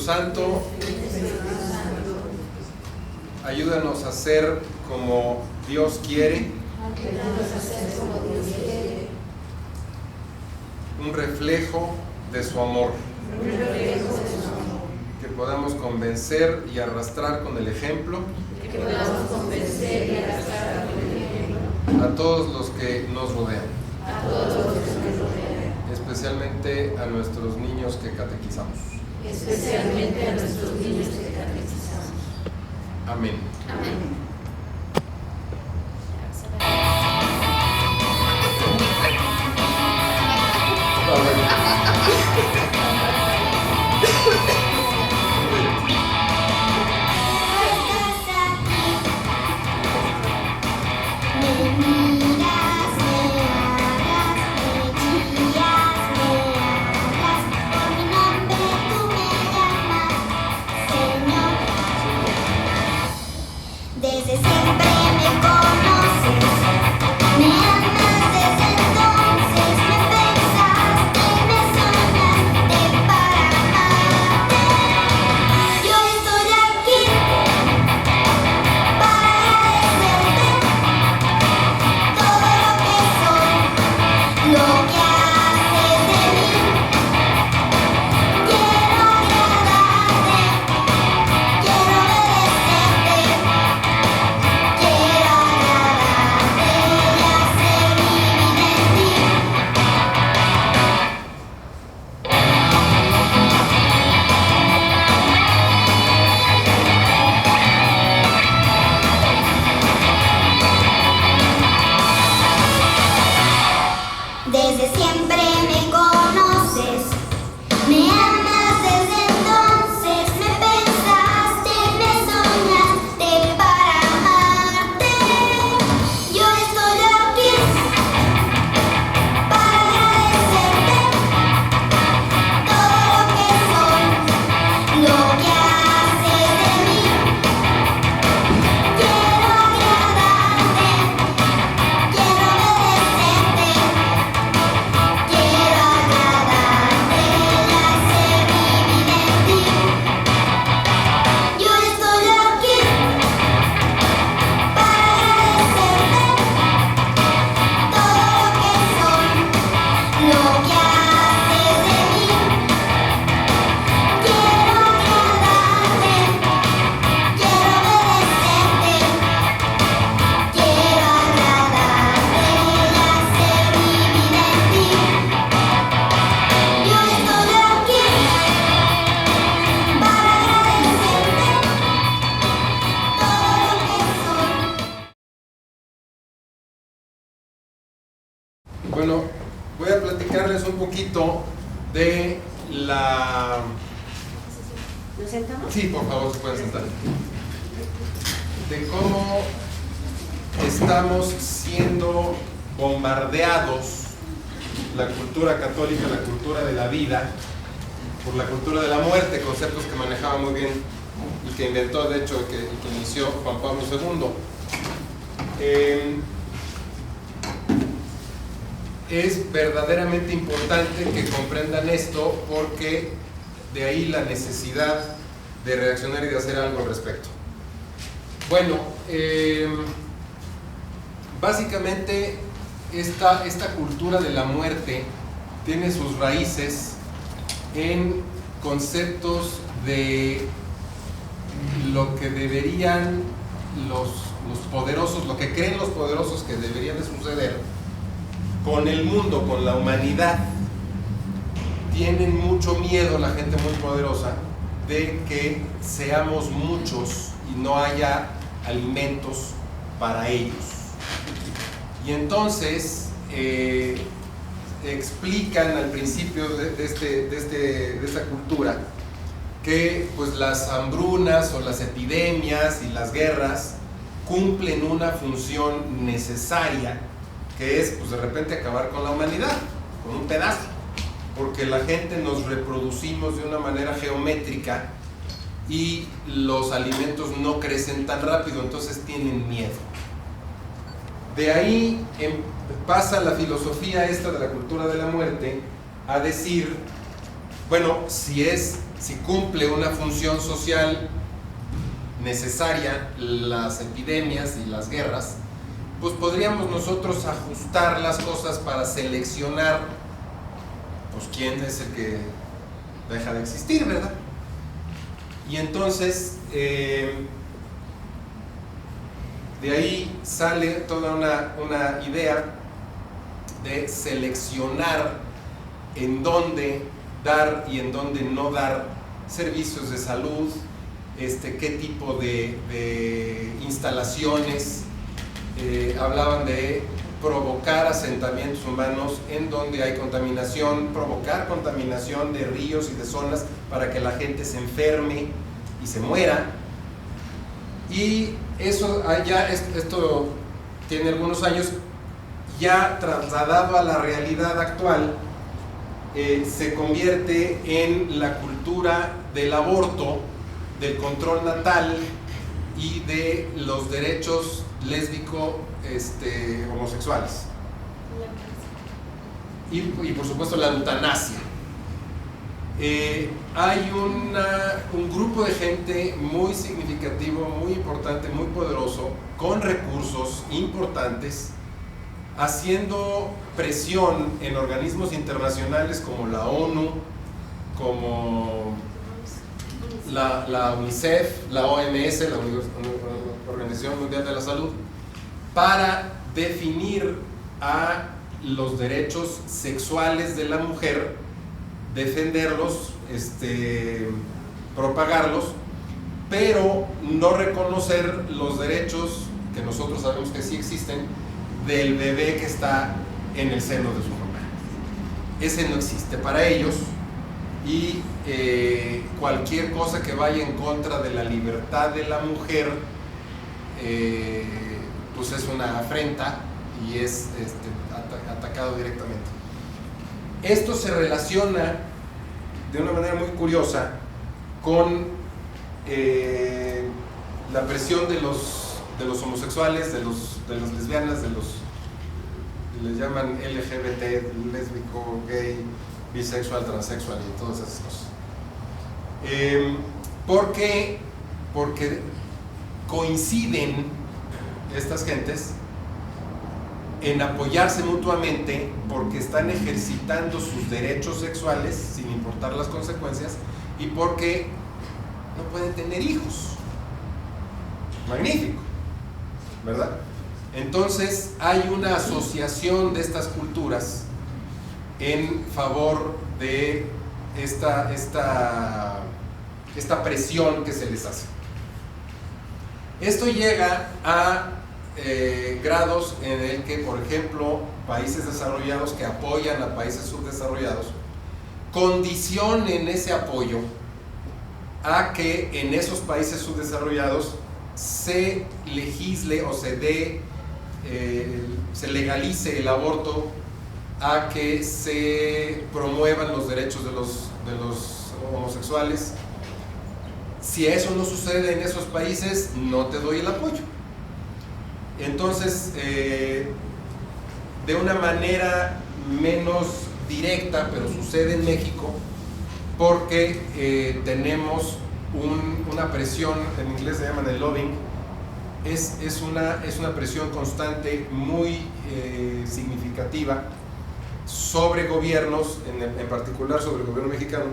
Santo, ayúdanos a ser como Dios quiere, un reflejo de su amor, que podamos convencer y arrastrar con el ejemplo a todos los que nos rodean, especialmente a nuestros niños que catequizamos. Amén. Amén. Desde siempre me conoces, me amas desde entonces, me pensaste, me soñaste para amarte. Yo estoy aquí para agradecerte todo lo que soy, lo que haces de mí. Quiero agradarte, quiero obedecerte. Quiero agradarte y hacer mi vida en ti. Desde siempre me conoces, me amas desde entonces, me pensaste, me soñaste para amarte. Yo estoy aquí para agradecerte todo lo que soy, lo que haces de mí. Quiero agradarte, quiero obedecerte. Quiero agradarte y hacer mi vida en ti. Yo estoy aquí para agradecerte todo lo que soy, lo que haces de mí. Quiero agradarte, quiero obedecerte. Quiero agradarte y hacer mi vida en ti. Yo estoy aquí para agradecerte todo lo que soy. Bueno, voy a platicarles un poquito de la... ¿Nos sentamos? Sí, por favor, se pueden sentar. De cómo estamos siendo bombardeados, la cultura católica, la cultura de la vida, por la cultura de la muerte, conceptos que manejaba muy bien y que inventó, de hecho, que inició Juan Pablo II. Es verdaderamente importante que comprendan esto, porque de ahí la necesidad de reaccionar y de hacer algo al respecto. Bueno, básicamente esta cultura de la muerte tiene sus raíces en conceptos de lo que deberían los poderosos, lo que creen los poderosos que debería de suceder con el mundo, con la humanidad. Tienen mucho miedo, la gente muy poderosa, de que seamos muchos y no haya alimentos para ellos. Y entonces explican al principio de esta cultura que pues las hambrunas o las epidemias y las guerras cumplen una función necesaria, que es pues de repente acabar con la humanidad, con un pedazo, porque la gente nos reproducimos de una manera geométrica y los alimentos no crecen tan rápido, entonces tienen miedo. De ahí pasa la filosofía esta de la cultura de la muerte a decir bueno, si cumple una función social necesaria, las epidemias y las guerras, pues podríamos nosotros ajustar las cosas para seleccionar, pues quién es el que deja de existir, ¿verdad? Y entonces de ahí sale toda una idea de seleccionar en dónde dar y en dónde no dar servicios de salud, qué tipo de instalaciones. Hablaban de provocar asentamientos humanos en donde hay contaminación, provocar contaminación de ríos y de zonas para que la gente se enferme y se muera. Y eso ya, esto tiene algunos años, ya trasladado a la realidad actual, se convierte en la cultura del aborto, del control natal y de los derechos lésbico homosexuales. Y por supuesto la eutanasia. Hay un grupo de gente muy significativo, muy importante, muy poderoso, con recursos importantes, haciendo presión en organismos internacionales como la ONU, como la UNICEF, la OMS, la Organización Mundial de la Salud, para definir a los derechos sexuales de la mujer, defenderlos, propagarlos, pero no reconocer los derechos que nosotros sabemos que sí existen del bebé que está en el seno de su mamá. Ese no existe para ellos, y cualquier cosa que vaya en contra de la libertad de la mujer pues es una afrenta y es atacado directamente. Esto se relaciona de una manera muy curiosa con la presión de los homosexuales, de las lesbianas, les llaman LGBT, lésbico, gay, bisexual, transexual y todas esas cosas. ¿Por qué? Porque coinciden estas gentes en apoyarse mutuamente, porque están ejercitando sus derechos sexuales sin importar las consecuencias, y porque no pueden tener hijos. Magnífico, ¿verdad? Entonces hay una asociación de estas culturas en favor de esta presión que se les hace. Esto llega a grados en el que, por ejemplo, países desarrollados que apoyan a países subdesarrollados condicionen ese apoyo a que en esos países subdesarrollados se legisle o se legalice el aborto, a que se promuevan los derechos de los homosexuales. Si eso no sucede en esos países, no te doy el apoyo. Entonces, de una manera menos directa, pero sucede en México, porque tenemos una presión, en inglés se llaman el lobbying, es una presión constante muy significativa sobre gobiernos, en particular sobre el gobierno mexicano,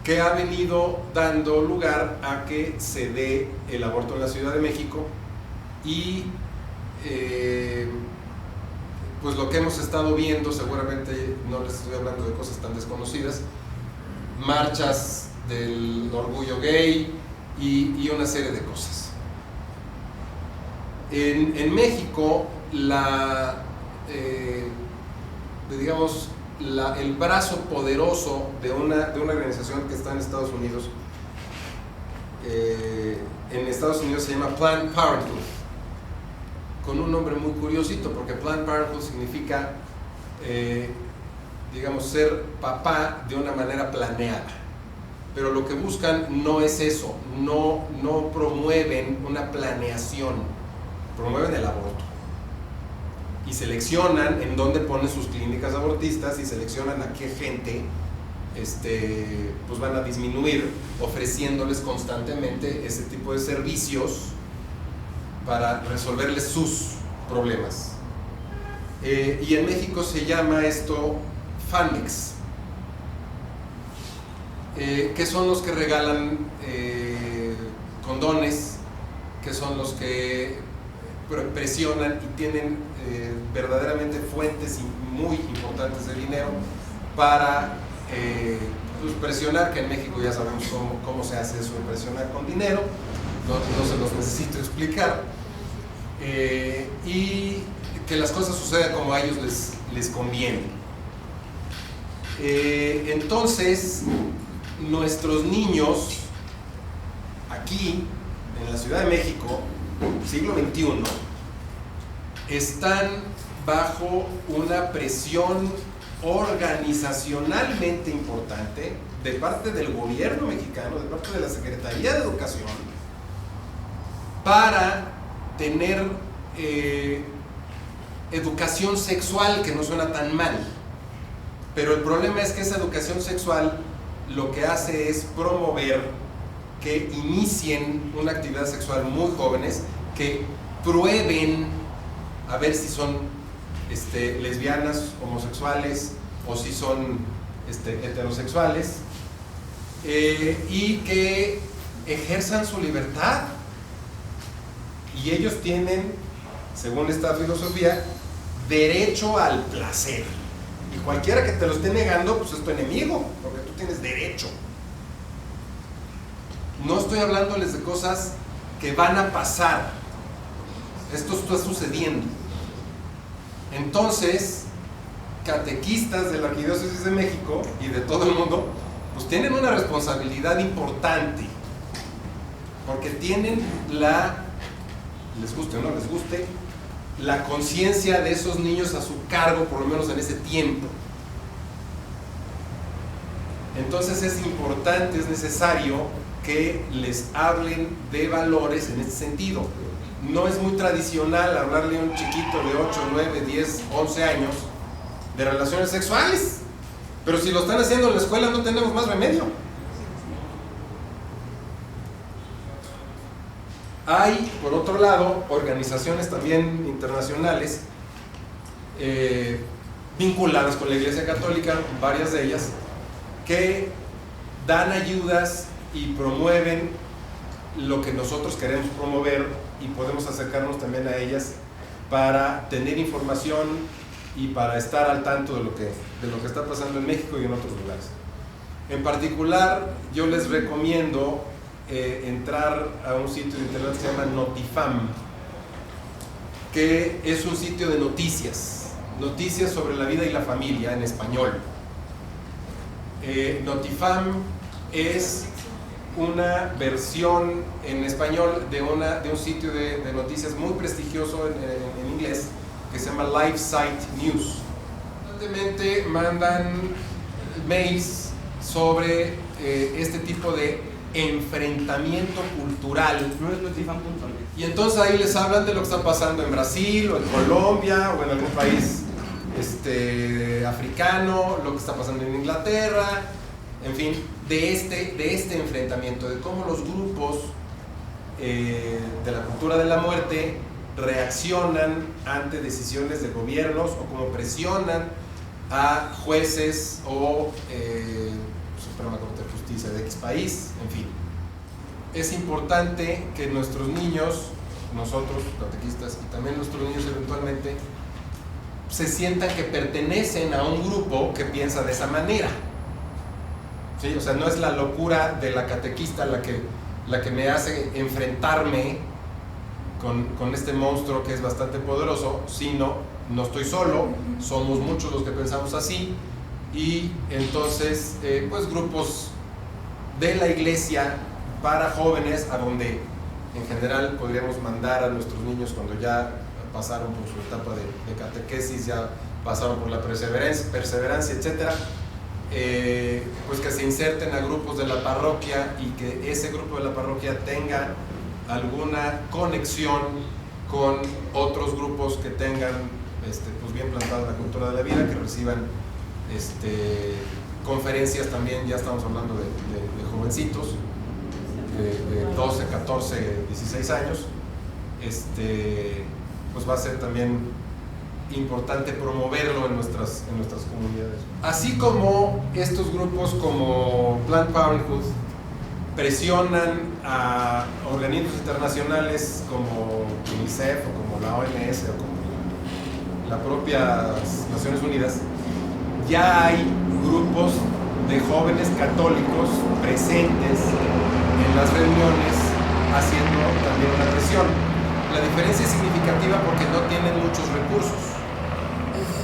que ha venido dando lugar a que se dé el aborto en la Ciudad de México. Y pues lo que hemos estado viendo, seguramente no les estoy hablando de cosas tan desconocidas, marchas del orgullo gay y una serie de cosas. En México, el brazo poderoso de una organización que está en Estados Unidos, se llama Planned Parenthood, con un nombre muy curiosito, porque Planned Parenthood significa, ser papá de una manera planeada. Pero lo que buscan no es eso, no promueven una planeación, promueven el aborto. Y seleccionan en dónde ponen sus clínicas abortistas y seleccionan a qué gente pues van a disminuir ofreciéndoles constantemente ese tipo de servicios para resolverles sus problemas. Y en México se llama esto Famex, que son los que regalan condones, que son los que presionan y tienen verdaderamente fuentes muy importantes de dinero para pues presionar, que en México ya sabemos cómo se hace eso de presionar con dinero, no se los necesito explicar, y que las cosas sucedan como a ellos les conviene. Entonces, nuestros niños aquí en la Ciudad de México, siglo XXI, están bajo una presión organizacionalmente importante de parte del gobierno mexicano, de parte de la Secretaría de Educación, para tener educación sexual, que no suena tan mal, pero el problema es que esa educación sexual lo que hace es promover que inicien una actividad sexual muy jóvenes, que prueben a ver si son lesbianas, homosexuales o si son heterosexuales, y que ejerzan su libertad. Y ellos tienen, según esta filosofía, derecho al placer. Y cualquiera que te lo esté negando, pues es tu enemigo, porque tú tienes derecho. No estoy hablándoles de cosas que van a pasar. Esto está sucediendo. Entonces, catequistas de la Arquidiócesis de México y de todo el mundo, pues tienen una responsabilidad importante, porque tienen les guste o no les guste, la conciencia de esos niños a su cargo, por lo menos en ese tiempo. Entonces es importante, es necesario que les hablen de valores en este sentido. No es muy tradicional hablarle a un chiquito de 8, 9, 10, 11 años de relaciones sexuales, pero si lo están haciendo en la escuela no tenemos más remedio. Hay, por otro lado, organizaciones también internacionales vinculadas con la Iglesia Católica, varias de ellas, que dan ayudas y promueven lo que nosotros queremos promover, y podemos acercarnos también a ellas para tener información y para estar al tanto de lo que está pasando en México y en otros lugares. En particular, yo les recomiendo entrar a un sitio de internet que se llama Notifam, que es un sitio de noticias sobre la vida y la familia en español. Notifam es una versión en español de un sitio de noticias muy prestigioso en inglés, que se llama LifeSite News. Constantemente mandan mails sobre este tipo de enfrentamiento cultural. Y entonces ahí les hablan de lo que está pasando en Brasil o en Colombia o en algún país africano, lo que está pasando en Inglaterra, en fin, de este enfrentamiento, de cómo los grupos de la cultura de la muerte reaccionan ante decisiones de gobiernos, o cómo presionan a jueces o Suprema Corte de Justicia de X país, en fin. Es importante que nuestros niños, nosotros, catequistas, y también nuestros niños eventualmente, se sientan que pertenecen a un grupo que piensa de esa manera. ¿Sí? O sea, no es la locura de la catequista la que me hace enfrentarme con este monstruo que es bastante poderoso, sino no estoy solo, somos muchos los que pensamos así, y entonces pues grupos de la iglesia para jóvenes, a donde en general podríamos mandar a nuestros niños cuando ya pasaron por su etapa de catequesis, ya pasaron por la perseverancia, etcétera, pues que se inserten a grupos de la parroquia, y que ese grupo de la parroquia tenga alguna conexión con otros grupos que tengan pues bien plantada la cultura de la vida, que reciban conferencias también, ya estamos hablando de jovencitos, de 12, 14, 16 años. Pues va a ser también importante promoverlo en nuestras comunidades. Así como estos grupos como Planned Parenthood presionan a organismos internacionales como UNICEF o como la OMS o como la propia Naciones Unidas, ya hay grupos de jóvenes católicos presentes en las reuniones haciendo también una presión. La diferencia es significativa porque no tienen muchos recursos.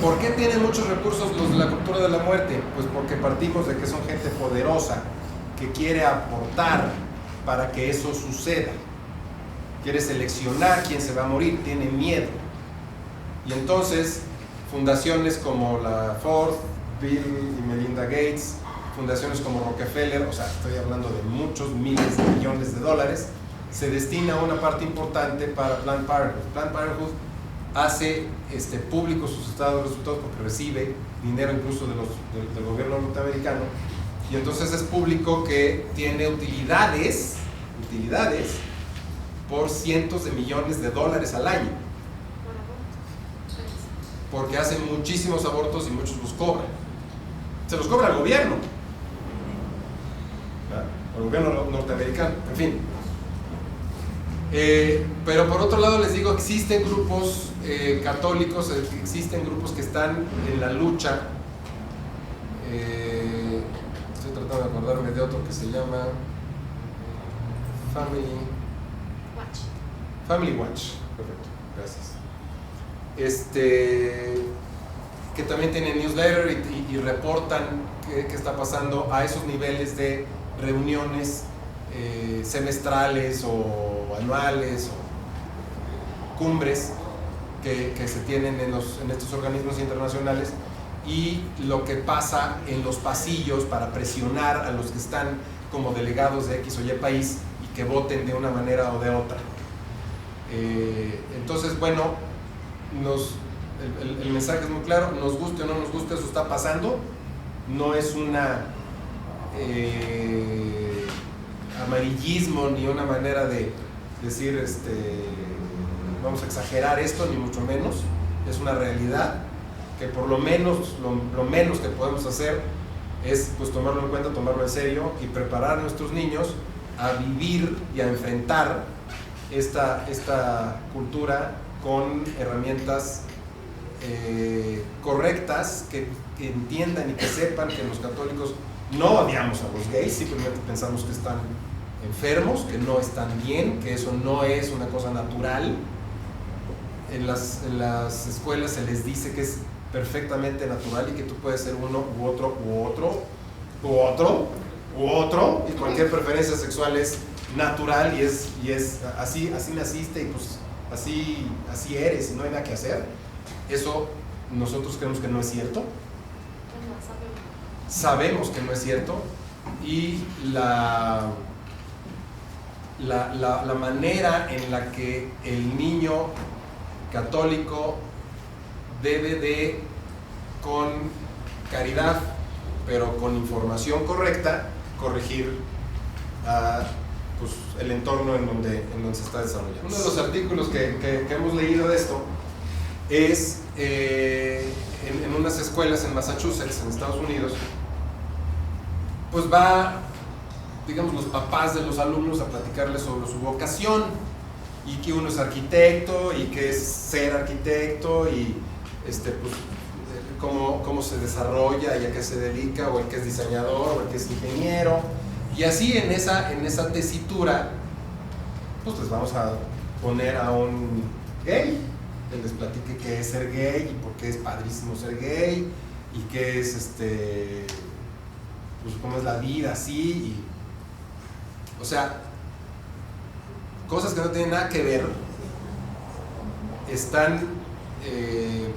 ¿Por qué tienen muchos recursos los de la cultura de la muerte? Pues porque partimos de que son gente poderosa que quiere aportar para que eso suceda. Quiere seleccionar quién se va a morir, tiene miedo. Y entonces, fundaciones como la Ford, Bill y Melinda Gates, fundaciones como Rockefeller, o sea, estoy hablando de muchos miles de millones de dólares, se destina una parte importante para Planned Parenthood. Planned Parenthood hace públicos sus estados de resultados porque recibe dinero incluso del gobierno norteamericano, y entonces es público que tiene utilidades por cientos de millones de dólares al año, porque hace muchísimos abortos y muchos los cobran. Se los cobra el gobierno, el gobierno norteamericano, en fin. Pero por otro lado les digo, existen grupos católicos, existen grupos que están en la lucha. Estoy tratando de acordarme de otro que se llama Family Watch. Perfecto, gracias. Que también tienen newsletter y reportan qué está pasando a esos niveles de reuniones semestrales o anuales o cumbres que se tienen en estos organismos internacionales, y lo que pasa en los pasillos para presionar a los que están como delegados de X o Y país y que voten de una manera o de otra. Entonces, bueno, el mensaje es muy claro: nos guste o no nos guste, eso está pasando. No es una amarillismo ni una manera de decir vamos a exagerar esto, ni mucho menos. Es una realidad que por lo menos que podemos hacer es pues tomarlo en cuenta, tomarlo en serio y preparar a nuestros niños a vivir y a enfrentar esta cultura con herramientas correctas, que entiendan y que sepan que los católicos no odiamos a los gays, simplemente pensamos que están enfermos, que no están bien, que eso no es una cosa natural. En las escuelas se les dice que es perfectamente natural y que tú puedes ser uno u otro u otro u otro u otro, y cualquier preferencia sexual es natural y es así naciste y pues así eres y no hay nada que hacer. Eso nosotros creemos que no es cierto. Sabemos que no es cierto, y la manera en la que el niño católico debe de, con caridad, pero con información correcta, corregir pues, el entorno en donde se está desarrollando. Uno de los artículos que hemos leído de esto es en unas escuelas en Massachusetts, en Estados Unidos. Pues digamos, los papás de los alumnos a platicarles sobre su vocación, y que uno es arquitecto y que es ser arquitecto, y pues cómo se desarrolla y a qué se dedica, o el que es diseñador o el que es ingeniero, y así en esa tesitura pues les vamos a poner a un gay que les platique qué es ser gay y por qué es padrísimo ser gay, y qué es pues cómo es la vida así, o sea, cosas que no tienen nada que ver. Están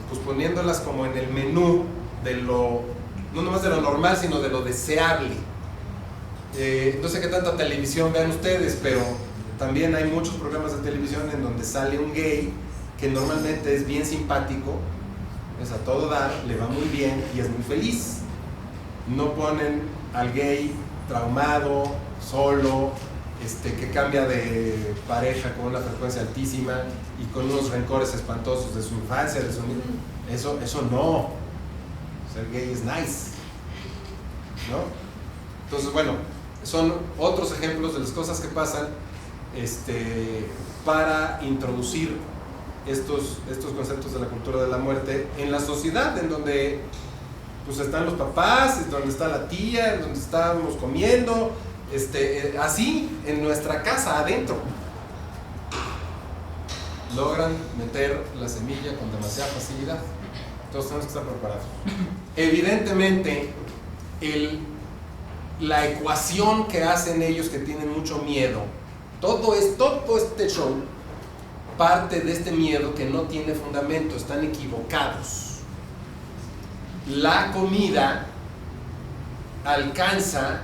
pues poniéndolas como en el menú de no nomás de lo normal, sino de lo deseable. No sé qué tanta televisión vean ustedes, pero también hay muchos programas de televisión en donde sale un gay que normalmente es bien simpático, es a todo dar, le va muy bien y es muy feliz. no ponen al gay traumado, solo, que cambia de pareja con una frecuencia altísima y con unos rencores espantosos de su infancia, de su niño. Eso no. Ser gay es nice, ¿no? Entonces, bueno, son otros ejemplos de las cosas que pasan para introducir estos conceptos de la cultura de la muerte en la sociedad, en donde pues están los papás, en donde está la tía, en donde estamos comiendo, así en nuestra casa adentro. Logran meter la semilla con demasiada facilidad. Entonces tenemos que estar preparados. Evidentemente, la ecuación que hacen ellos, que tienen mucho miedo, todo este show parte de este miedo que no tiene fundamento, están equivocados. La comida alcanza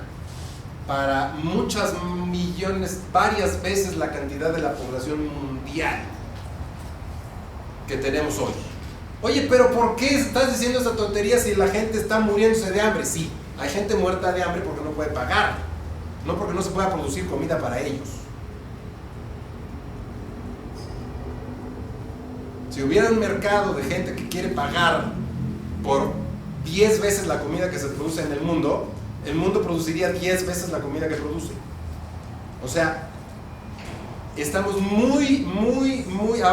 para muchas millones, varias veces la cantidad de la población mundial que tenemos hoy. Oye, pero ¿por qué estás diciendo esta tontería si la gente está muriéndose de hambre? Sí, hay gente muerta de hambre porque no puede pagar, no porque no se pueda producir comida para ellos. Si hubiera un mercado de gente que quiere pagar por 10 veces la comida que se produce en el mundo produciría 10 veces la comida que produce. O sea, estamos a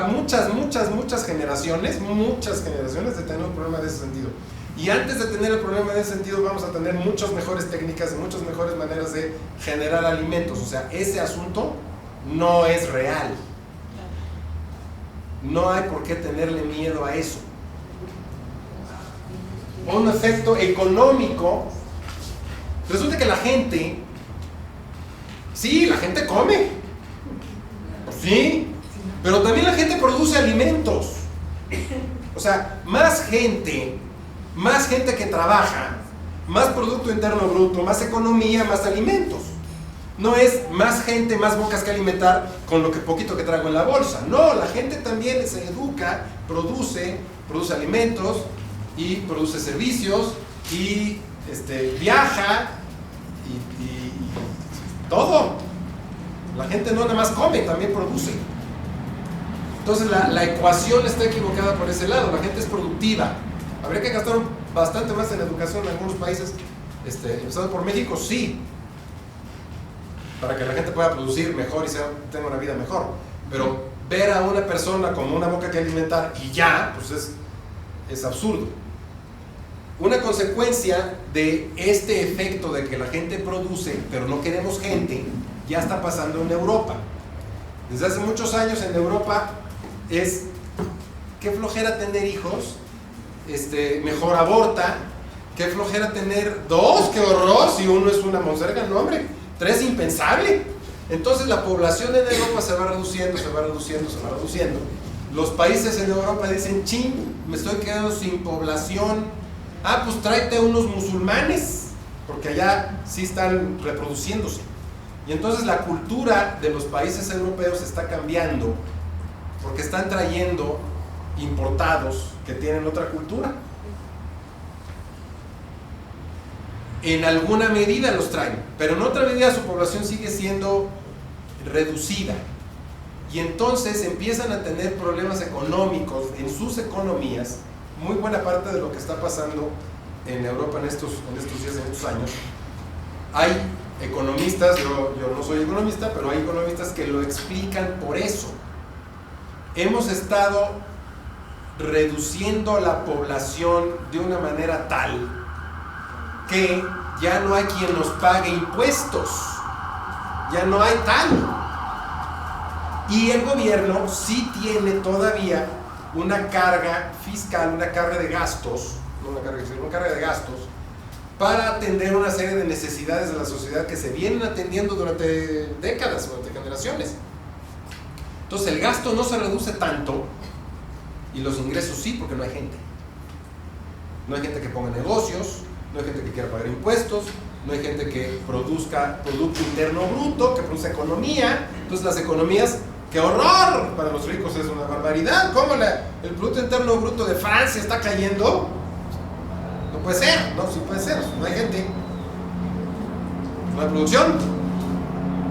muchas generaciones de tener un problema de ese sentido. Y antes de tener el problema de ese sentido, vamos a tener muchas mejores técnicas y muchas mejores maneras de generar alimentos. O sea, ese asunto no es real. No hay por qué tenerle miedo a eso. Un efecto económico. Resulta que la gente come. Sí, pero también la gente produce alimentos. O sea, más gente que trabaja, más Producto Interno Bruto, más economía, más alimentos. No es más gente, más bocas que alimentar con lo que poquito que traigo en la bolsa. No, la gente también se educa, produce alimentos y produce servicios y viaja y todo. La gente no nada más come, también produce. Entonces la ecuación está equivocada por ese lado. La gente es productiva. Habría que gastar bastante más en educación en algunos países, empezando por México, sí, para que la gente pueda producir mejor y tenga una vida mejor. Pero ver a una persona como una boca que alimentar y ya, pues es absurdo. Una consecuencia de este efecto de que la gente produce, pero no queremos gente, ya está pasando en Europa. Desde hace muchos años en Europa es qué flojera tener hijos, mejor aborta, qué flojera tener 2, qué horror, si uno es una monserga, no hombre, 3 impensable. Entonces la población en Europa se va reduciendo. Los países en Europa dicen, chin, me estoy quedando sin población. Ah, pues tráete unos musulmanes, porque allá sí están reproduciéndose. Y entonces la cultura de los países europeos está cambiando, porque están trayendo importados que tienen otra cultura. En alguna medida los traen, pero en otra medida su población sigue siendo reducida. Y entonces empiezan a tener problemas económicos en sus economías. Muy buena parte de lo que está pasando en Europa en estos días, en estos años. Hay economistas, yo no soy economista, pero hay economistas que lo explican por eso. Hemos estado reduciendo la población de una manera tal que ya no hay quien nos pague impuestos, ya no hay tal. Y el gobierno sí tiene todavía una carga fiscal, una carga de gastos, una carga de gastos para atender una serie de necesidades de la sociedad que se vienen atendiendo durante décadas, durante generaciones. Entonces el gasto no se reduce tanto y los ingresos sí, porque no hay gente. No hay gente que ponga negocios, no hay gente que quiera pagar impuestos, no hay gente que produzca Producto Interno Bruto, que produzca economía. Entonces las economías, ¡qué horror! Para los ricos es una barbaridad. ¿Cómo el Producto Interno Bruto de Francia está cayendo? No puede ser, ¿no? Sí puede ser. No hay gente, no hay producción,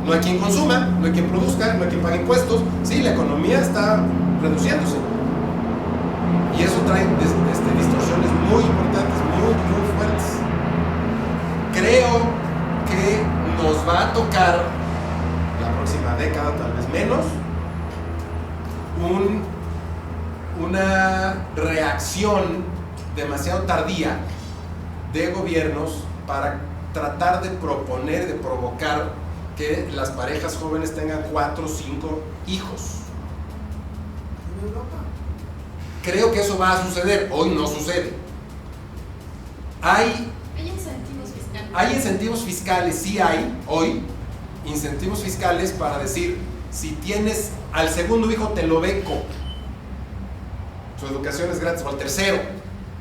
no hay quien consuma, no hay quien produzca, no hay quien pague impuestos. Sí, la economía está reduciéndose. Y eso trae distorsiones muy importantes, muy, muy fuertes. Creo que nos va a tocar la próxima década, tal vez menos, una reacción demasiado tardía de gobiernos para tratar de proponer, de provocar que las parejas jóvenes tengan 4 o 5 hijos. En Europa. Creo que eso va a suceder, hoy no sucede. Hay incentivos fiscales. Hay incentivos fiscales, sí hay, hoy, incentivos fiscales para decir, si tienes al segundo hijo te lo beco, su educación es gratis, o al tercero,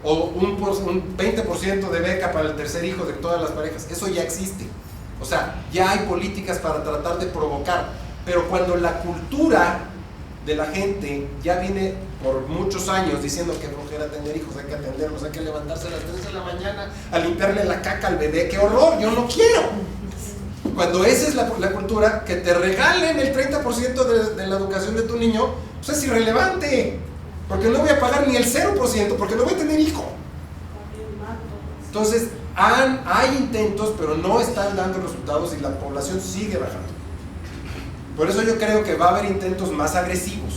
o un 20% de beca para el tercer hijo de todas las parejas, eso ya existe. O sea, ya hay políticas para tratar de provocar, pero cuando la cultura de la gente ya viene por muchos años diciendo que flojera tener hijos, hay que atenderlos, hay que levantarse a las 3 de la mañana a limpiarle la caca al bebé, ¡qué horror! ¡Yo no quiero! Cuando esa es la cultura, que te regalen el 30% de la educación de tu niño, pues es irrelevante, porque no voy a pagar ni el 0%, porque no voy a tener hijo. Entonces, hay intentos, pero no están dando resultados y la población sigue bajando. Por eso yo creo que va a haber intentos más agresivos.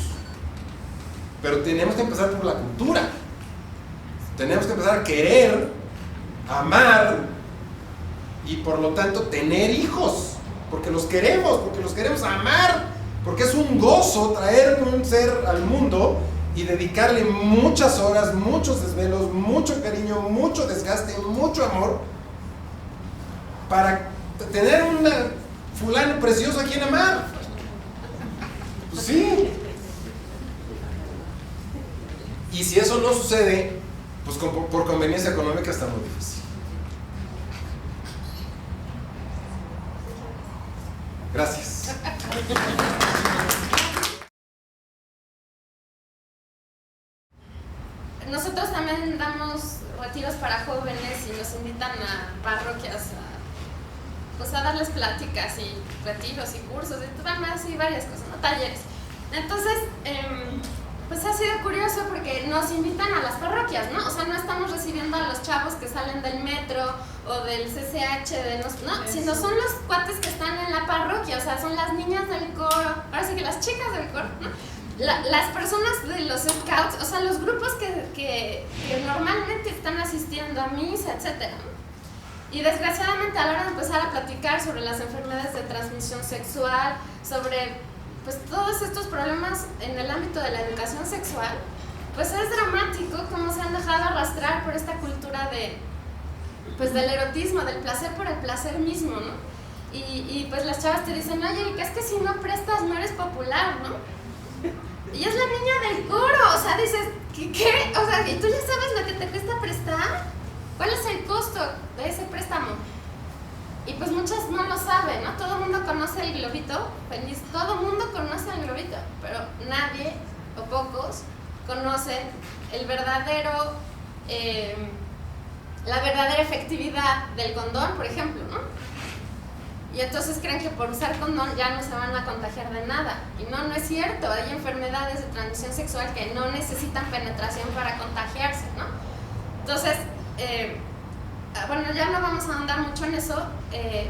Pero tenemos que empezar por la cultura. Tenemos que empezar a querer, amar y por lo tanto tener hijos. Porque los queremos amar. Porque es un gozo traer un ser al mundo y dedicarle muchas horas, muchos desvelos, mucho cariño, mucho desgaste, mucho amor para tener un fulano precioso a quien amar. Pues sí. Y si eso no sucede, pues por conveniencia económica está muy difícil. Gracias. Nosotros también damos retiros para jóvenes y nos invitan a parroquias a darles pláticas y retiros y cursos y más y varias cosas, ¿no? Talleres. Entonces, pues ha sido curioso porque nos invitan a las parroquias, ¿no? O sea, no estamos recibiendo a los chavos que salen del metro o del CCH, sino son los cuates que están en la parroquia, o sea, son las niñas del coro, ahora sí que las chicas del coro, ¿no? Las personas de los scouts, o sea, los grupos que normalmente están asistiendo a misa, etc. Y desgraciadamente a la hora de empezar a platicar sobre las enfermedades de transmisión sexual, sobre pues todos estos problemas en el ámbito de la educación sexual, pues es dramático cómo se han dejado arrastrar por esta cultura del erotismo, del placer por el placer mismo, ¿no? Y pues las chavas te dicen, oye, es que si no prestas no eres popular, ¿no? Y es la niña del coro, o sea, dices, ¿qué? O sea, ¿y tú ya sabes lo que te cuesta prestar? ¿Cuál es el costo de ese préstamo? Y pues muchas no lo saben, ¿no? Todo el mundo conoce el globito feliz, todo el mundo conoce el globito, pero nadie o pocos conocen el verdadero, la verdadera efectividad del condón, por ejemplo, ¿no? Y entonces creen que por usar condón ya no se van a contagiar de nada. Y no es cierto. Hay enfermedades de transmisión sexual que no necesitan penetración para contagiarse, ¿no? Entonces, bueno, ya no vamos a ahondar mucho en eso.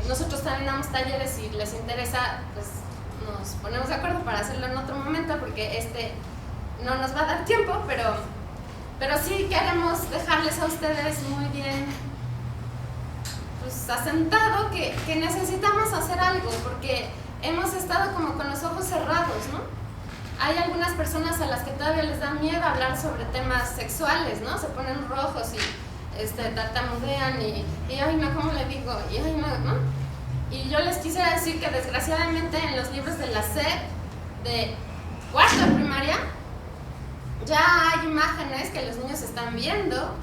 Nosotros también damos talleres, si les interesa, pues nos ponemos de acuerdo para hacerlo en otro momento, porque no nos va a dar tiempo, pero sí queremos dejarles a ustedes muy bien asentado que necesitamos hacer algo, porque hemos estado como con los ojos cerrados, ¿no? Hay algunas personas a las que todavía les da miedo hablar sobre temas sexuales, ¿no? Se ponen rojos y tartamudean y ay no, ¿cómo le digo? Y ay no, ¿no? Y yo les quisiera decir que desgraciadamente en los libros de la SEP de cuarto de primaria ya hay imágenes que los niños están viendo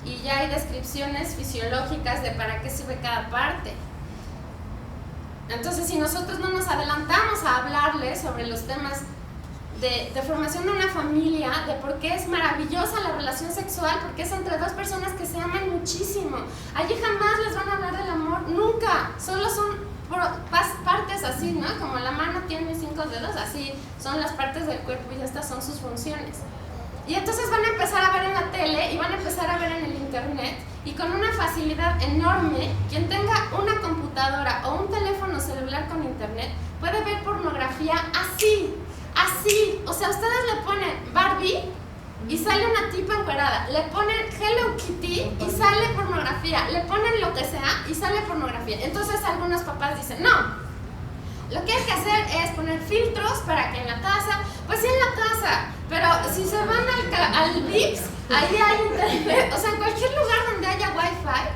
y ya hay descripciones fisiológicas de para qué sirve cada parte. Entonces, si nosotros no nos adelantamos a hablarles sobre los temas de formación de una familia, de por qué es maravillosa la relación sexual, porque es entre dos personas que se aman muchísimo. Allí jamás les van a hablar del amor, nunca, solo son partes así, ¿no? Como la mano tiene 5 dedos, así son las partes del cuerpo y estas son sus funciones. Y entonces van a empezar a ver en la tele y van a empezar a ver en el internet, y con una facilidad enorme, quien tenga una computadora o un teléfono celular con internet puede ver pornografía así. O sea, ustedes le ponen Barbie y sale una tipa encuerada, le ponen Hello Kitty y sale pornografía, le ponen lo que sea y sale pornografía. Entonces algunos papás dicen, no, lo que hay que hacer es poner filtros para que en la casa, pues sí en la casa, pero si se van al VIPS, ahí hay internet, o sea, en cualquier lugar donde haya wifi,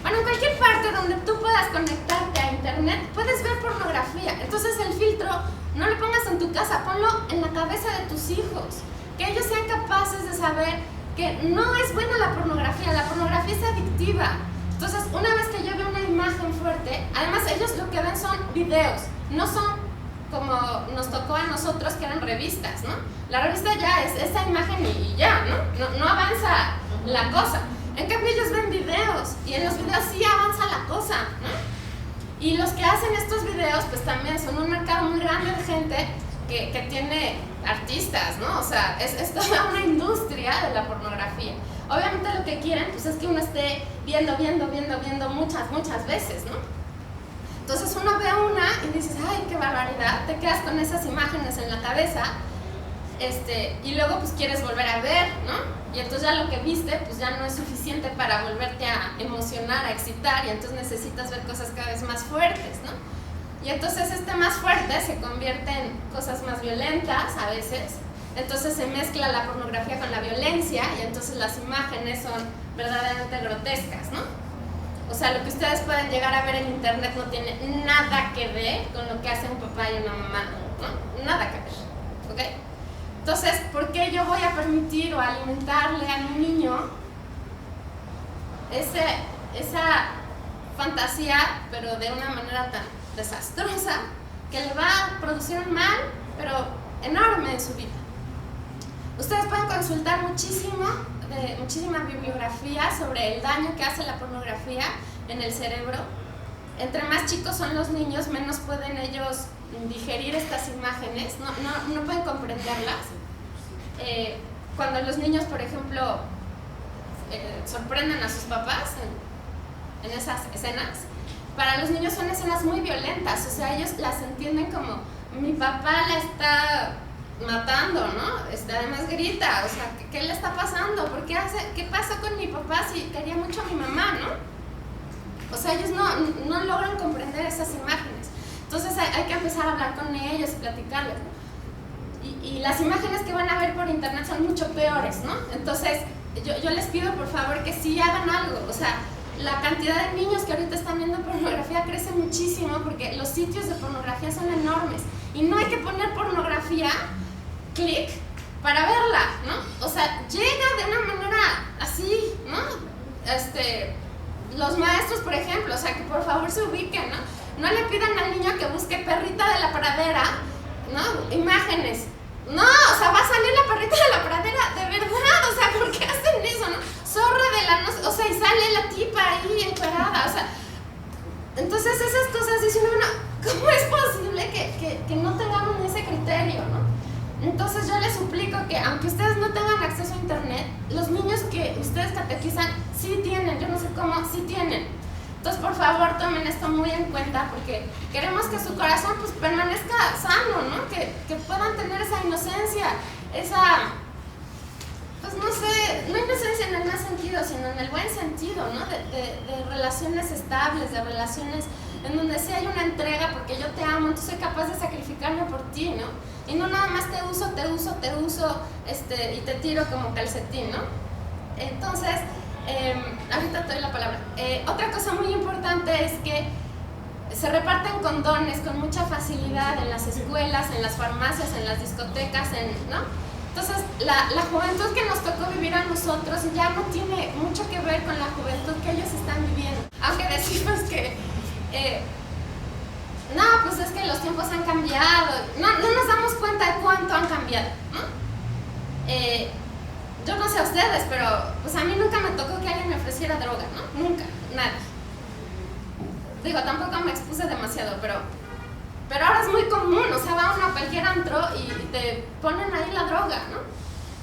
bueno, en cualquier parte donde tú puedas conectarte a internet, puedes ver pornografía. Entonces el filtro no lo pongas en tu casa, ponlo en la cabeza de tus hijos, que ellos sean capaces de saber que no es buena la pornografía es adictiva. Entonces, una vez que yo veo una imagen fuerte, además ellos lo que ven son videos, no son como nos tocó a nosotros que eran revistas, ¿no? La revista ya es esa imagen y ya, ¿no? No avanza la cosa. En cambio ellos ven videos y en los videos sí avanza la cosa, ¿no? Y los que hacen estos videos pues también son un mercado muy grande de gente que tiene artistas, ¿no? O sea, es toda una industria de la pornografía. Obviamente lo que quieren pues es que uno esté viendo muchas veces, ¿no? Entonces uno ve una y dices, ay, qué barbaridad, te quedas con esas imágenes en la cabeza, y luego pues quieres volver a ver, ¿no? Y entonces ya lo que viste pues ya no es suficiente para volverte a emocionar, a excitar, y entonces necesitas ver cosas cada vez más fuertes, ¿no? Y entonces más fuerte se convierte en cosas más violentas a veces, entonces se mezcla la pornografía con la violencia y entonces las imágenes son verdaderamente grotescas, ¿no? O sea, lo que ustedes pueden llegar a ver en internet no tiene nada que ver con lo que hace un papá y una mamá, ¿no? Nada que ver, ¿ok? Entonces, ¿por qué yo voy a permitir o alimentarle a mi niño esa fantasía, pero de una manera tan desastrosa, que le va a producir un mal, pero enorme en su vida? Ustedes pueden consultar muchísima bibliografía sobre el daño que hace la pornografía en el cerebro. Entre más chicos son los niños, menos pueden ellos digerir estas imágenes, no pueden comprenderlas. Cuando los niños, por ejemplo, sorprenden a sus papás en esas escenas, para los niños son escenas muy violentas, o sea, ellos las entienden como mi papá la está matando, ¿no? Además grita, o sea, ¿qué le está pasando? ¿Qué pasó con mi papá si quería mucho a mi mamá, no? O sea, ellos no logran comprender esas imágenes. Entonces hay que empezar a hablar con ellos y platicarles, ¿no? Y las imágenes que van a ver por internet son mucho peores, ¿no? Entonces yo les pido por favor que sí hagan algo, o sea, la cantidad de niños que ahorita están viendo pornografía crece muchísimo porque los sitios de pornografía son enormes y no hay que poner pornografía, clic, para verla, ¿no? O sea, llega de una manera así, ¿no? Los maestros, por ejemplo, o sea, que por favor se ubiquen, ¿no? No le pidan al niño que busque perrita de la pradera, ¿no? Imágenes. No, o sea, va a salir la perrita de la pradera, de verdad, o sea, ¿por qué hacen eso, no? Zorra de la noche, o sea, y sale la tipa ahí encuerada, o sea. Entonces esas cosas dicen uno, ¿cómo es posible que no tengamos ese criterio, no? Entonces yo les suplico que aunque ustedes no tengan acceso a internet, los niños que ustedes catequizan sí tienen, yo no sé cómo, sí tienen. Entonces por favor tomen esto muy en cuenta porque queremos que su corazón pues permanezca sano, ¿no? Que puedan tener esa inocencia, pues no sé, no inocencia en el mal sentido, sino en el buen sentido, ¿no? De relaciones estables, de relaciones en donde sí hay una entrega porque yo te amo, entonces soy capaz de sacrificarme por ti, ¿no? Y no nada más te uso y te tiro como calcetín, ¿no? Entonces, ahorita te doy la palabra. Otra cosa muy importante es que se reparten condones con mucha facilidad en las escuelas, en las farmacias, en las discotecas, ¿no? Entonces, la juventud que nos tocó vivir a nosotros ya no tiene mucho que ver con la juventud que ellos están viviendo. Aunque decimos que, no, pues es que los tiempos han cambiado. No nos damos cuenta de cuánto han cambiado. yo no sé a ustedes, pero pues a mí nunca me tocó que alguien me ofreciera droga, ¿no? Nunca, nadie. Digo, tampoco me expuse demasiado, pero ahora es muy común, o sea, va uno a cualquier antro y te ponen ahí la droga, ¿no?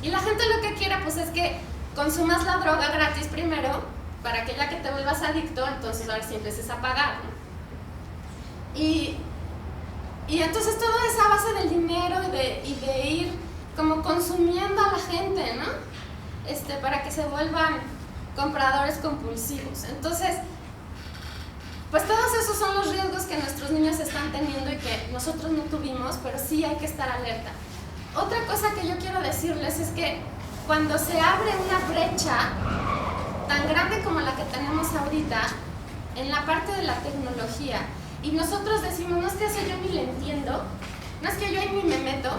Y la gente lo que quiere pues es que consumas la droga gratis primero, para que ya que te vuelvas adicto, entonces ahora sí empieces a pagar, ¿no? Y entonces todo es a base del dinero y de ir como consumiendo a la gente, ¿no? Para que se vuelvan compradores compulsivos. Entonces, pues todos esos son los riesgos que nuestros niños están teniendo y que nosotros no tuvimos, pero sí hay que estar alerta. Otra cosa que yo quiero decirles es que cuando se abre una brecha tan grande como la que tenemos ahorita en la parte de la tecnología, y nosotros decimos, no es que eso yo ni le entiendo, no es que yo ahí ni me meto,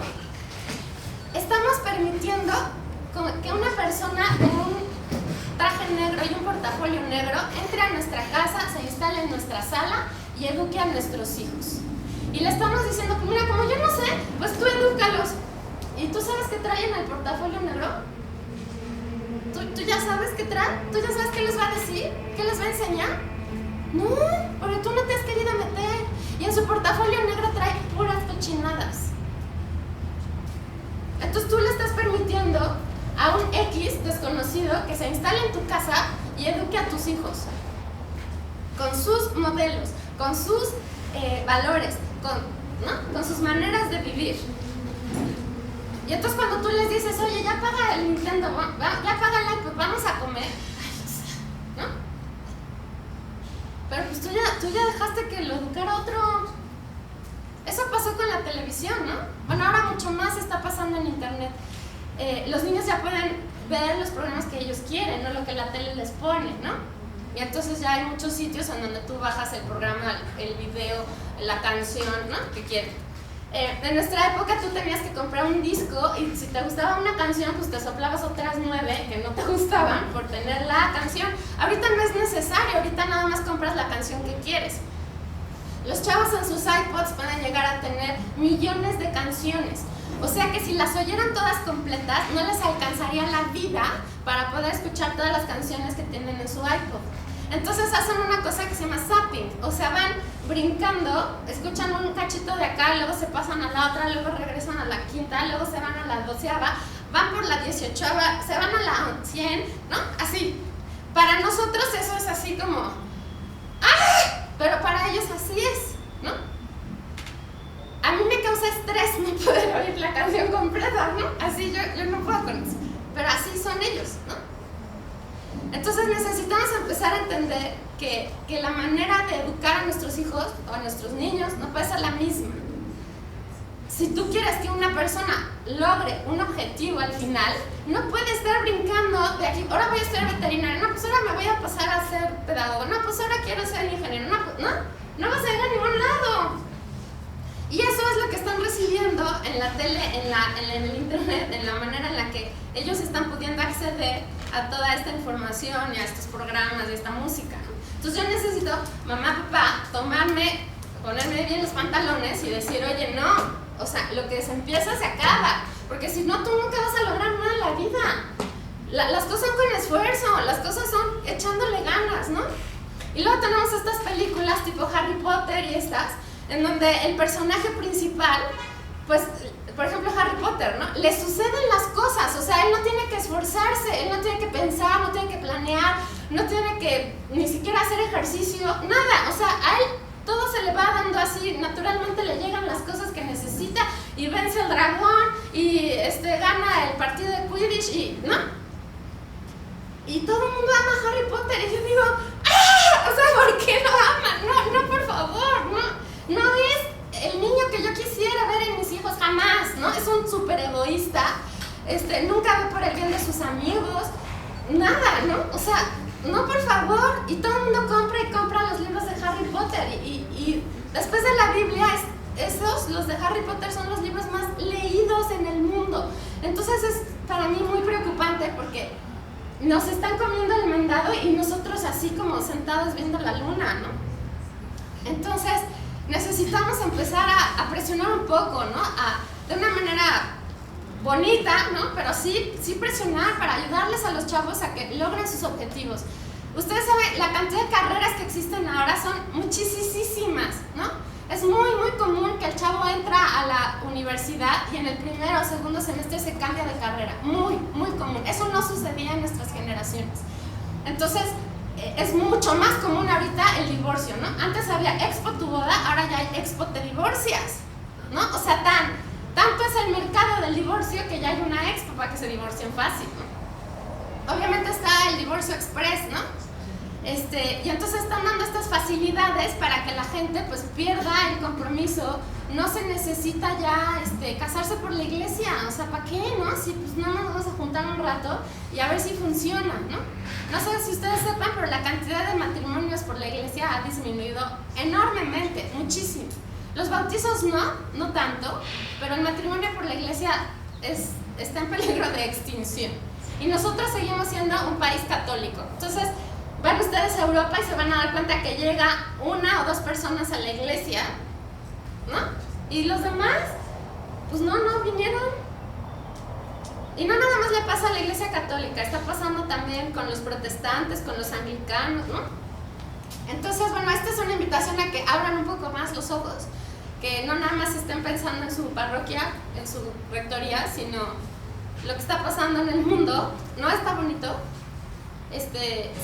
estamos permitiendo que una persona con un traje negro y un portafolio negro entre a nuestra casa, se instale en nuestra sala y eduque a nuestros hijos. Y le estamos diciendo, pues mira, como yo no sé, pues tú edúcalos. ¿Y tú sabes qué trae en el portafolio negro? ¿Tú ya sabes qué trae? ¿Tú ya sabes qué les va a decir? ¿Qué les va a enseñar? No, porque tú no te has querido meter. Y en su portafolio negro trae puras cochinadas. Entonces tú le estás permitiendo a un X desconocido que se instale en tu casa y eduque a tus hijos con sus modelos, con sus valores, con sus maneras de vivir. Y entonces cuando tú les dices, oye, ya paga el Nintendo, ya paga el iPod, vamos a comer, ¿no? Pero pues tú ya dejaste que lo educara otro. Eso pasó con la televisión, ¿no? Bueno, ahora mucho más está pasando en internet. Los niños ya pueden ver los programas que ellos quieren, no lo que la tele les pone, ¿no? Y entonces ya hay muchos sitios en donde tú bajas el programa, el video, la canción, ¿no? Que quieres. En nuestra época tú tenías que comprar un disco y si te gustaba una canción, pues te soplabas otras 9 que no te gustaban por tener la canción. Ahorita no es necesario, ahorita nada más compras la canción que quieres. Los chavos en sus iPods pueden llegar a tener millones de canciones. O sea que si las oyeran todas completas, no les alcanzaría la vida para poder escuchar todas las canciones que tienen en su iPod. Entonces hacen una cosa que se llama zapping, o sea, van brincando, escuchan un cachito de acá, luego se pasan a la otra, luego regresan a la quinta, luego se van a la 12ª, van por la 18ª, se van a la 100, ¿no? Así. Para nosotros eso es así como, ¡ah! Pero para ellos así es, ¿no? A mí me causa estrés no poder oír la canción completa, ¿no? Así yo no puedo con eso, pero así son ellos, ¿no? Entonces necesitamos empezar a entender que la manera de educar a nuestros hijos o a nuestros niños no puede ser la misma. Si tú quieres que una persona logre un objetivo al final, no puede estar brincando de aquí, ahora voy a estudiar veterinaria, no, pues ahora me voy a pasar a ser pedagogo, no, pues ahora quiero ser ingeniero, no vas a ir a ningún lado. Y eso es lo que están recibiendo en la tele, en el internet, en la manera en la que ellos están pudiendo acceder a toda esta información y a estos programas y esta música, ¿no? Entonces yo necesito, mamá, papá, ponerme bien los pantalones y decir, oye, no, o sea, lo que se empieza se acaba, porque si no, tú nunca vas a lograr nada en la vida. Las cosas son con esfuerzo, las cosas son echándole ganas, ¿no? Y luego tenemos estas películas tipo Harry Potter y estas, en donde el personaje principal, pues, por ejemplo Harry Potter, ¿no? Le suceden las cosas, o sea, él no tiene que esforzarse, él no tiene que pensar, no tiene que planear, no tiene que ni siquiera hacer ejercicio, nada, o sea, a él todo se le va dando así, naturalmente le llegan las cosas que necesita y vence al dragón y gana el partido de Quidditch y, ¿no? Y todo el mundo ama a Harry Potter y yo digo, ¡ah! O sea, ¿por qué lo aman? No, por favor, no es el niño que yo quisiera ver en mis hijos jamás, ¿no? Es un súper egoísta, nunca ve por el bien de sus amigos, nada, ¿no? O sea, no, por favor, y todo el mundo compra y compra los libros de Harry Potter y después de la Biblia, los de Harry Potter son los libros más leídos en el mundo. Entonces es para mí muy preocupante porque nos están comiendo el mandado y nosotros así como sentados viendo la luna, ¿no? Entonces necesitamos empezar a presionar un poco, ¿no? De una manera bonita, ¿no? Pero sí presionar para ayudarles a los chavos a que logren sus objetivos. Ustedes saben, la cantidad de carreras que existen ahora son muchísimas, ¿no? Es muy común que el chavo entra a la universidad y en el primero o segundo semestre se cambia de carrera. Muy común. Eso no sucedía en nuestras generaciones. Entonces, es mucho más común ahorita el divorcio, ¿no? Antes había expo tu boda, ahora ya hay expo te divorcias, ¿no? O sea, tanto es el mercado del divorcio que ya hay una expo para que se divorcien fácil, ¿no? Obviamente está el divorcio express, ¿no? Y entonces están dando estas facilidades para que la gente pues pierda el compromiso. No se necesita ya casarse por la iglesia, o sea, ¿para qué, no? Si pues no nos vamos a juntar un rato y a ver si funciona, ¿no? No sé si ustedes sepan, pero la cantidad de matrimonios por la iglesia ha disminuido enormemente, muchísimo. Los bautizos no tanto, pero el matrimonio por la iglesia está en peligro de extinción. Y nosotros seguimos siendo un país católico. Entonces, van ustedes a Europa y se van a dar cuenta que llega 1 o 2 personas a la iglesia, ¿no? Y los demás, pues no vinieron. Y no nada más le pasa a la iglesia católica, está pasando también con los protestantes, con los anglicanos, ¿no? Entonces, bueno, esta es una invitación a que abran un poco más los ojos, que no nada más estén pensando en su parroquia, en su rectoría, sino lo que está pasando en el mundo. No está bonito.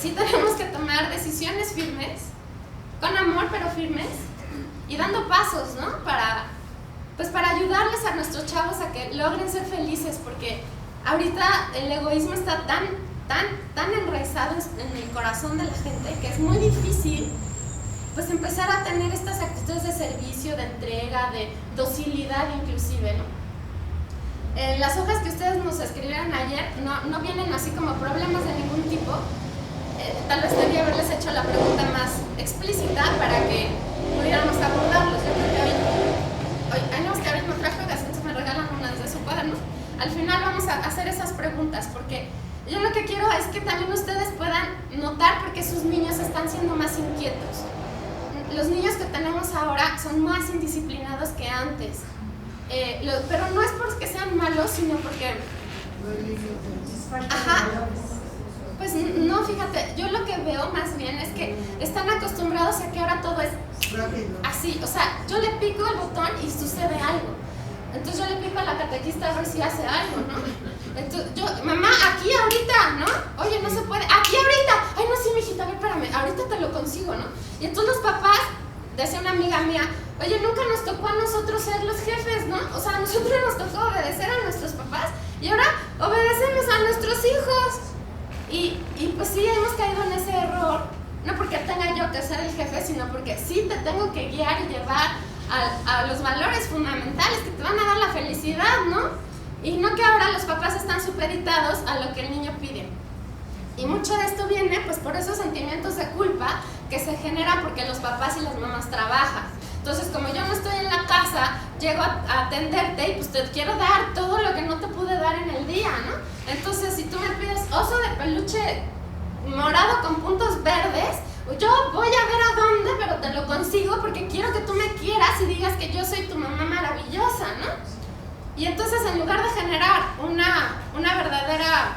Sí tenemos que tomar decisiones firmes, con amor pero firmes, y dando pasos, ¿no? Para ayudarles a nuestros chavos a que logren ser felices, porque ahorita el egoísmo está tan enraizado en el corazón de la gente que es muy difícil pues empezar a tener estas actitudes de servicio, de entrega, de docilidad inclusive, ¿no? Las hojas que ustedes nos escribieron ayer no vienen así como problemas de ningún tipo. Tal vez debía haberles hecho la pregunta más explícita para que pudiéramos abordarlos. Yo creo que hoy me trajo hojas, entonces me regalan unas de su cuaderno. Al final vamos a hacer esas preguntas, porque yo lo que quiero es que también ustedes puedan notar por qué sus niños están siendo más inquietos. Los niños que tenemos ahora son más indisciplinados que antes. Pero no es porque sean malos, sino porque... Ajá. Pues no, fíjate, yo lo que veo más bien es que están acostumbrados a que ahora todo es así. O sea, yo le pico el botón y sucede algo. Entonces yo le pico a la catequista a ver si hace algo, ¿no? Entonces mamá, aquí ahorita, ¿no? Oye, no se puede, aquí ahorita. Ay, no, sí, mijita, a ver, espérame, ahorita te lo consigo, ¿no? Y entonces los papás, decía una amiga mía, oye, nunca nos tocó a nosotros ser los jefes, ¿no? O sea, a nosotros nos tocó obedecer a nuestros papás y ahora obedecemos a nuestros hijos. Y pues sí, hemos caído en ese error, no porque tenga yo que ser el jefe, sino porque sí te tengo que guiar y llevar a los valores fundamentales que te van a dar la felicidad, ¿no? Y no que ahora los papás están supeditados a lo que el niño pide. Y mucho de esto viene pues por esos sentimientos de culpa que se generan porque los papás y las mamás trabajan. Entonces, como yo no estoy en la casa, llego a atenderte y pues te quiero dar todo lo que no te pude dar en el día, ¿no? Entonces, si tú me pides oso de peluche morado con puntos verdes, yo voy a ver a dónde, pero te lo consigo porque quiero que tú me quieras y digas que yo soy tu mamá maravillosa, ¿no? Y entonces, en lugar de generar una verdadera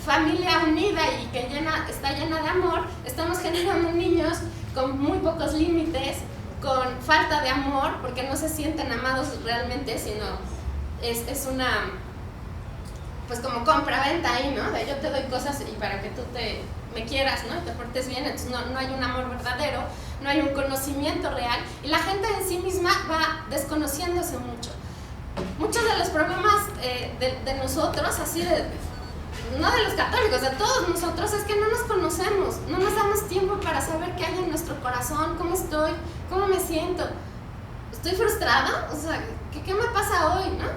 familia unida y que está llena de amor, estamos generando niños con muy pocos límites, con falta de amor, porque no se sienten amados realmente, sino es una, pues como compra-venta ahí, ¿no? De yo te doy cosas y para que tú me quieras, ¿no? Y te portes bien, entonces no hay un amor verdadero, no hay un conocimiento real, y la gente en sí misma va desconociéndose mucho. Muchos de los problemas de nosotros, así no de los católicos, de todos nosotros, es que no nos conocemos, no nos damos tiempo para saber qué hay en nuestro corazón, cómo estoy, cómo me siento. ¿Estoy frustrada? O sea, ¿qué me pasa hoy, no?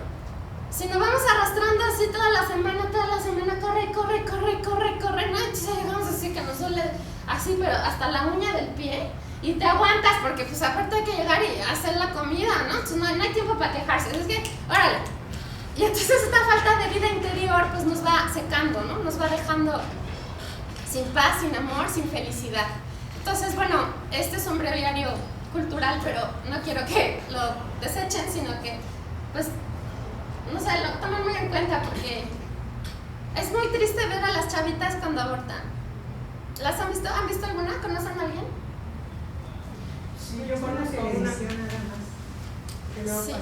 Si nos vamos arrastrando así toda la semana, corre, ¿no? Entonces llegamos así que nos duele así, pero hasta la uña del pie, y te aguantas porque pues aparte hay que llegar y hacer la comida, ¿no? Entonces no hay tiempo para quejarse, es que, órale. Y entonces esta falta de vida interior pues nos va secando, ¿no? Nos va dejando sin paz, sin amor, sin felicidad. Entonces, bueno, este es un breviario cultural, pero no quiero que lo desechen, sino que pues no sé, lo toman muy en cuenta porque es muy triste ver a las chavitas cuando abortan. ¿Las han visto? ¿Han visto alguna? ¿Conocen a alguien? Sí, yo conozco una nada más. Que luego Sí.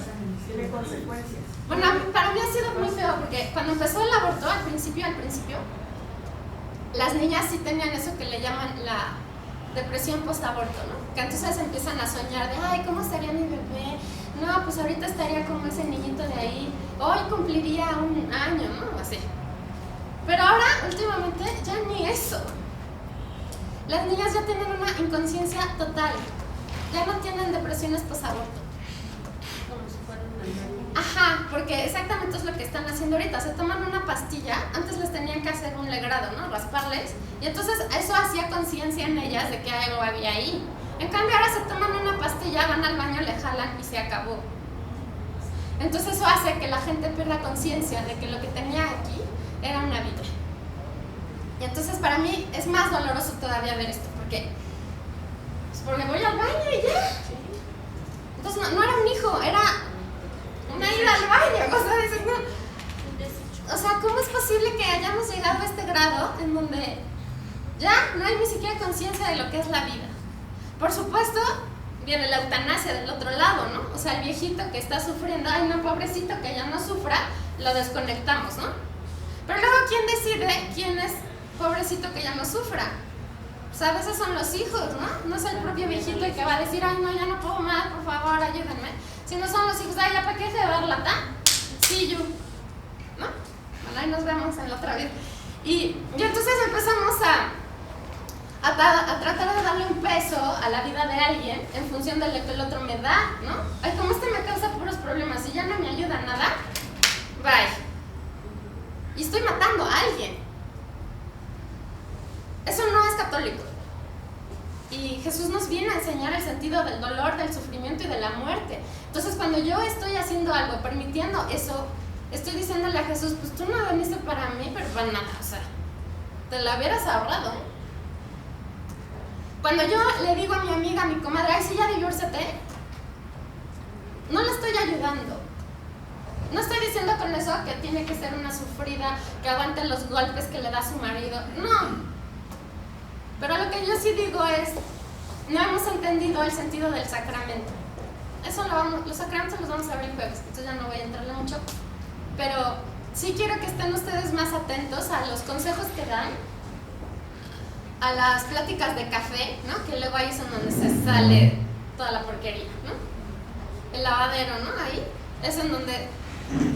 tiene consecuencias. Bueno, para mí ha sido muy feo porque cuando empezó el aborto, al principio, las niñas sí tenían eso que le llaman la depresión post-aborto, ¿no? Que entonces empiezan a soñar de, ay, ¿cómo estaría mi bebé? No, pues ahorita estaría como ese niñito de ahí, hoy cumpliría 1 año, ¿no? Así. Pero ahora, últimamente, ya ni eso. Las niñas ya tienen una inconsciencia total, ya no tienen depresiones post-aborto. Como si fuera un animal. Ajá, porque exactamente es lo que están haciendo ahorita. Se toman una pastilla, antes les tenían que hacer un legrado, ¿no? Rasparles. Y entonces eso hacía conciencia en ellas de que algo había ahí. En cambio ahora se toman una pastilla, van al baño, le jalan y se acabó. Entonces eso hace que la gente pierda conciencia de que lo que tenía aquí era una vida. Y entonces para mí es más doloroso todavía ver esto, porque voy al baño y ya. Entonces no era un hijo, era una ida al baño, o sea, dices, no. O sea, ¿cómo es posible que hayamos llegado a este grado en donde ya no hay ni siquiera conciencia de lo que es la vida? Por supuesto, viene la eutanasia del otro lado, ¿no? O sea, el viejito que está sufriendo, ay no, pobrecito, que ya no sufra, lo desconectamos, ¿no? Pero luego, ¿quién decide quién es pobrecito que ya no sufra? Pues a veces son los hijos, ¿no? No es el propio viejito el que va a decir, ay no, ya no puedo más, por favor, ayúdenme. Si no son los hijos, ay, ¿ya para qué se va a dar lata? Sí, yo. ¿No? Bueno, ahí nos vemos en la otra vida. Y entonces empezamos a tratar de darle un peso a la vida de alguien en función de lo que el otro me da, ¿no? Ay, como este me causa puros problemas y ya no me ayuda a nada, bye. Y estoy matando a alguien. Eso no es católico. Y Jesús nos viene a enseñar el sentido del dolor, del sufrimiento y de la muerte. Entonces, cuando yo estoy haciendo algo, permitiendo eso, estoy diciéndole a Jesús, pues tú no viniste para mí, pero para nada, o sea, te la hubieras ahorrado. Cuando yo le digo a mi amiga, a mi comadre, ay, sí, ya divórciate, no le estoy ayudando. No estoy diciendo con eso que tiene que ser una sufrida, que aguante los golpes que le da su marido, no. Pero lo que yo sí digo es, no hemos entendido el sentido del sacramento. Eso los sacramentos los vamos a ver el jueves, entonces ya no voy a entrarle mucho. Pero sí quiero que estén ustedes más atentos a los consejos que dan, a las pláticas de café, ¿no? Que luego ahí es en donde se sale toda la porquería, ¿no? El lavadero, ¿no? Ahí es en donde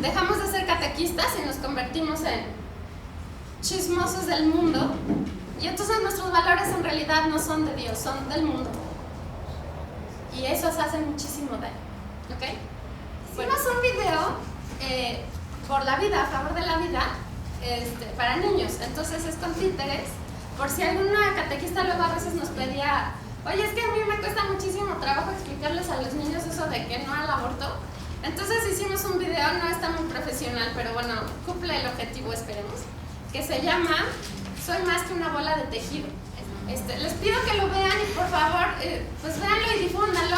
dejamos de ser catequistas y nos convertimos en chismosos del mundo. Y entonces nuestros valores en realidad no son de Dios, son del mundo. Y esos hacen muchísimo daño, ¿ok? Hicimos un video por la vida, a favor de la vida, para niños. Entonces es con títeres. Por si alguna catequista luego a veces nos pedía, oye, es que a mí me cuesta muchísimo trabajo explicarles a los niños eso de que no al aborto. Entonces hicimos un video, no está muy profesional, pero bueno, cumple el objetivo, esperemos, que se llama Soy más que una bola de tejido. Les pido que lo vean y por favor, pues véanlo y difúndanlo.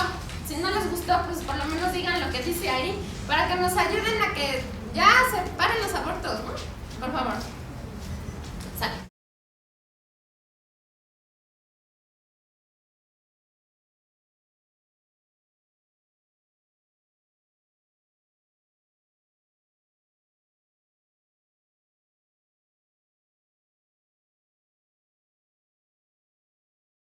Si no les gustó, pues por lo menos digan lo que dice ahí, para que nos ayuden a que ya se paren los abortos, ¿no? Por favor.